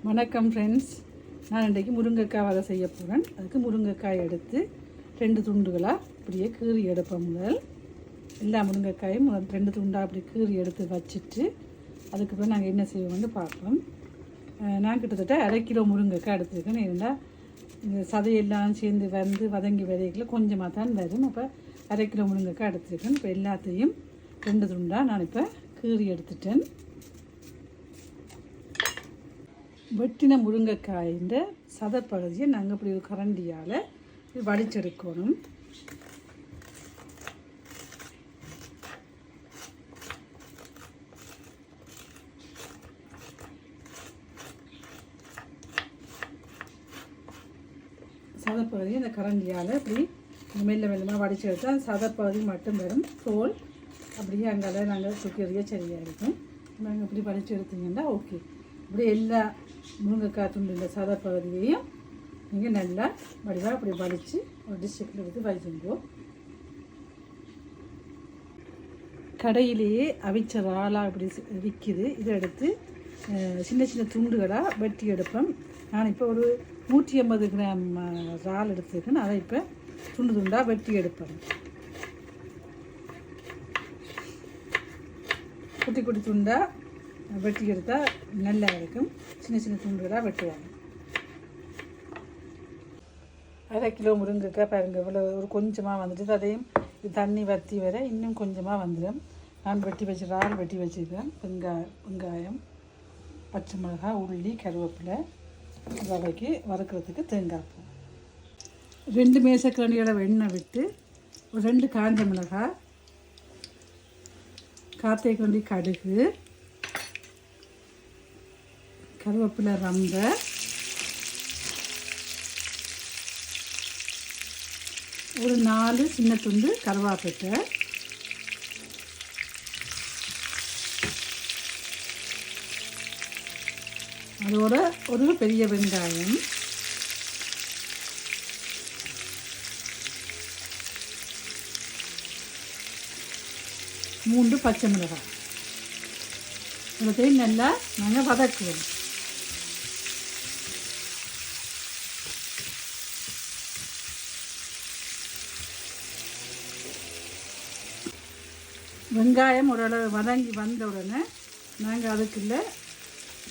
வணக்கம் ஃப்ரெண்ட்ஸ். நான் இன்றைக்கி முருங்கைக்காய் வரை செய்ய போகிறேன். அதுக்கு முருங்கைக்காய் எடுத்து 2 துண்டுகளாக அப்படியே கீறி எடுப்பேன். முதல் எல்லா முருங்கைக்காயும் 2 துண்டாக அப்படி கீறி எடுத்து வச்சுட்டு அதுக்கப்புறம் நாங்கள் என்ன செய்வோம்னு பார்ப்போம். நான் கிட்டத்தட்ட 1/2 கிலோ முருங்கைக்காய் எடுத்துருக்கேன். ஏன்னா இந்த சதையெல்லாம் சேர்ந்து வதங்கி விதைகளை கொஞ்சமாக தான் வரும். அப்போ 1/2 கிலோ முருங்கைக்காய் எடுத்துருக்கேன். இப்போ எல்லாத்தையும் 2 துண்டாக நான் இப்போ கீறி எடுத்துட்டேன். வெட்டின முருங்கைக்காயின் சதப்பகுதியை நாங்கள் இப்படி ஒரு கரண்டியால் வடிச்செடுக்கணும். சதப்பகுதியை இந்த கரண்டியால் இப்படி மெல்ல மெல்லமாக வடிச்செடுத்து அந்த சதப்பகுதி மட்டும் வரும். தோல் அப்படியே அங்கே நாங்கள் சுக்கிறிய சரியாக இருக்கும். நாங்கள் இப்படி வடிச்சு எடுத்தீங்கன்னா ஓகே. இப்படி எல்லா முருங்கைக்காய் துண்டு இந்த சதப்பகுதியையும் நீங்கள் நல்லா வடிவாக அப்படி வலித்து ஒரு டிஷ்ஷுக்கில் எடுத்து வச்சுங்கோ. கடையிலேயே அவிச்ச இறாலாக இப்படி விற்கிது. இதை எடுத்து சின்ன சின்ன துண்டுகளாக வெட்டி எடுப்பேன். நான் இப்போ ஒரு 150 கிராம் இறால் எடுத்துருக்கேன். அதை இப்போ துண்டு துண்டாக வெட்டி எடுப்பேன். குட்டி குட்டி துண்டாக வெட்டி எடுத்தால் நல்லா இருக்கும். சின்ன சின்ன துண்டுகளாக வெட்டுவாங்க. 1/2 கிலோ முருங்கைக்காய் பாருங்கள் இவ்வளோ ஒரு கொஞ்சமாக வந்துட்டு அதையும் தண்ணி வற்றி வர இன்னும் கொஞ்சமாக வந்துடும். நான் வெட்டி வச்சு இறால் வெட்டி வச்சுருக்கேன். வெங்காயம், பச்சை மிளகாய், உள்ளி, கருவேப்பிலை, ரவைக்கு வறுக்கிறதுக்கு தேங்காய் பூ, 2 மேசக்கரண்டியோட எண்ணெய் விட்டு ஒரு 2 காஞ்ச மிளகாய், 1/4 தேக்கரண்டி கடுகு, கருவேப்பிலை ரம்ப, ஒரு 4 சின்ன துண்டு கருவேப்பிலை, அதோட ஒரு பெரிய வெங்காயம், மூன்று பச்சை மிளகாய் எல்லாத்தையும் நல்லா நாங்கள் வதக்குவோம். வெங்காயம் ஓரளவு வதங்கி வந்த உடனே நாங்கள் அதுக்குள்ள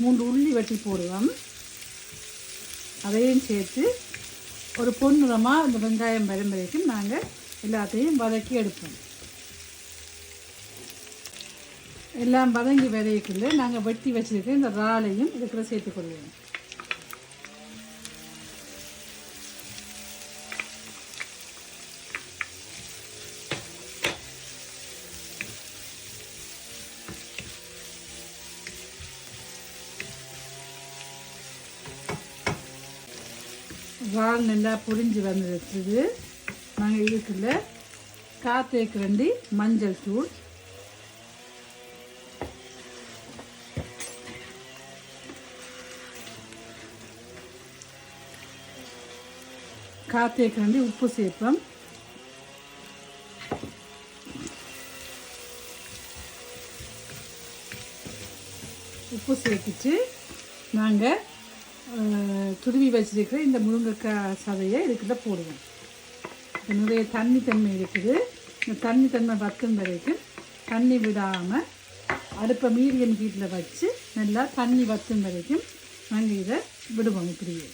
3 உள்ளி வெட்டி போடுவோம். அதையும் சேர்த்து ஒரு பொன்னிறமாக இந்த வெங்காயம் வரும் வரைக்கும் நாங்கள் எல்லாத்தையும் வதக்கி எடுப்போம். எல்லாம் வதங்கி விதைக்குள்ளே நாங்கள் வெட்டி வச்சுருக்க இந்த இறாலையும் இதுக்குள்ள சேர்த்துக்கொள்வோம். இறால் நல்லா பொரிஞ்சு வந்துருக்குது. நாங்கள் இதுக்குள்ள 1/4 தேக்கரண்டி மஞ்சள் தூள், 1/4 தேக்கரண்டி உப்பு சேர்ப்போம். உப்பு சேர்த்துட்டு நாங்கள் துருவி வச்சிருக்கிற இந்த முருங்கைக்காய் சதையை இதுக்குள்ள போடுவோம். இப்போ நிறைய தண்ணி தன்மை இருக்குது. இந்த தண்ணி தன்மை வற்றும் வரைக்கும் தண்ணி விடாமல் அடுப்பை மீடியம் ஹீட்டில் வச்சு நல்லா தண்ணி வற்றும் வரைக்கும் நாங்கள் இதை விடுவோம். இப்படியே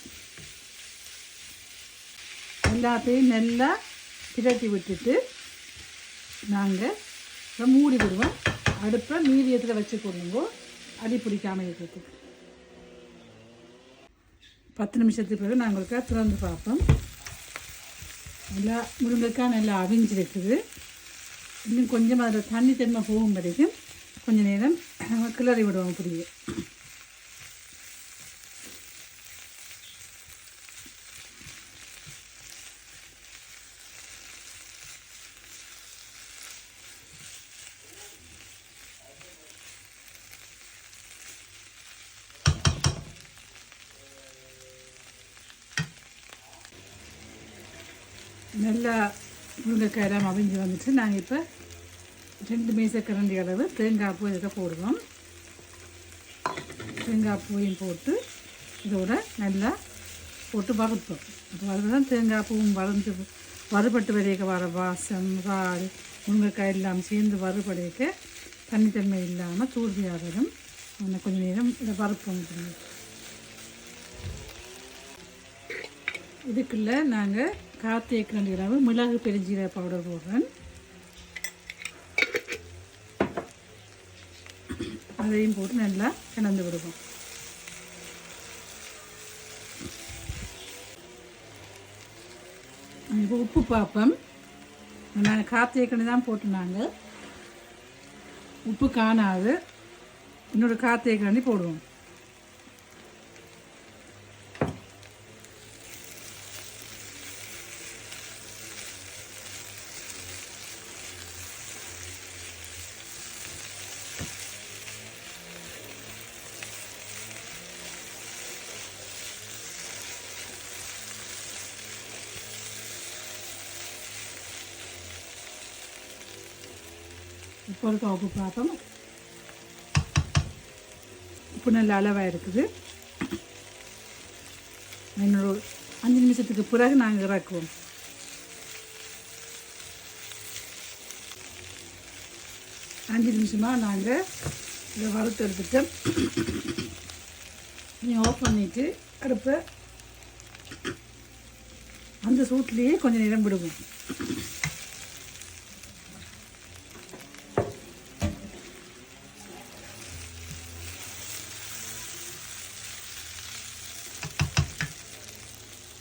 எல்லாத்தையும் நல்லா பிரட்டி விட்டுட்டு நாங்கள் மூடி விடுவோம். அடுப்பை மீடியத்தில் வச்சு கொள்ளுங்கோ, அடி பிடிக்காமல் இருக்கிறதுக்கு. 10 நிமிஷத்துக்கு பிறகு நாங்கள் ஒருக்கா திறந்து பார்ப்போம். நல்லா முருங்கைக்காய் நல்லா அவிஞ்சிருக்குது. இன்னும் கொஞ்சம் அதில் தண்ணி தன்மை போகும் வரைக்கும் கொஞ்சம் நேரம் கிளறி விடுவோம். அப்படியே நல்லா முருங்கைக்காயெல்லாம் அவிஞ்சு வந்துட்டு நாங்கள் இப்போ 2 மேசக்கரண்டி அளவு தேங்காய் பூ இதை போடுவோம். தேங்காய் பூவையும் போட்டு இதோட நல்லா போட்டு வறுப்போம். அப்போ அதுதான் தேங்காய் பூவும் வறுபட்டு வரைக்க வர வாசம் இறால் முருங்கைக்காய் எல்லாம் சேர்ந்து வறுபடைக்க தனித்தன்மை இல்லாமல் தூர்தியாக வரும். கொஞ்சம் நேரம் இதை வறுப்போம். இதுக்குள்ளே நாங்கள் காத்தேக்கண்டி அளவு மிளகு பெருஞ்சீரக பவுடர் போடுறேன். அதையும் போட்டு நல்லா கிளந்து விடுவோம். இப்போ உப்பு பார்ப்போம். நாங்கள் காத்தேக்கண்டி தான் போட்டுனாங்க, உப்பு காணாது. இன்னொரு காத்தேக்கண்டி போடுவோம். இப்போ இருக்க உப்பு பார்ப்போம். உப்பு நல்ல அளவாக இருக்குது. இன்னொரு 5 நிமிஷத்துக்கு பிறகு நாங்கள் இறக்குவோம். அஞ்சு நிமிஷமாக நாங்கள் இதை வறுத்து எடுத்துட்டோம். நீங்கள் ஆஃப் பண்ணிவிட்டு அடுப்பை அந்த சூட்லேயே கொஞ்சம் நேரம் விடுவோம்.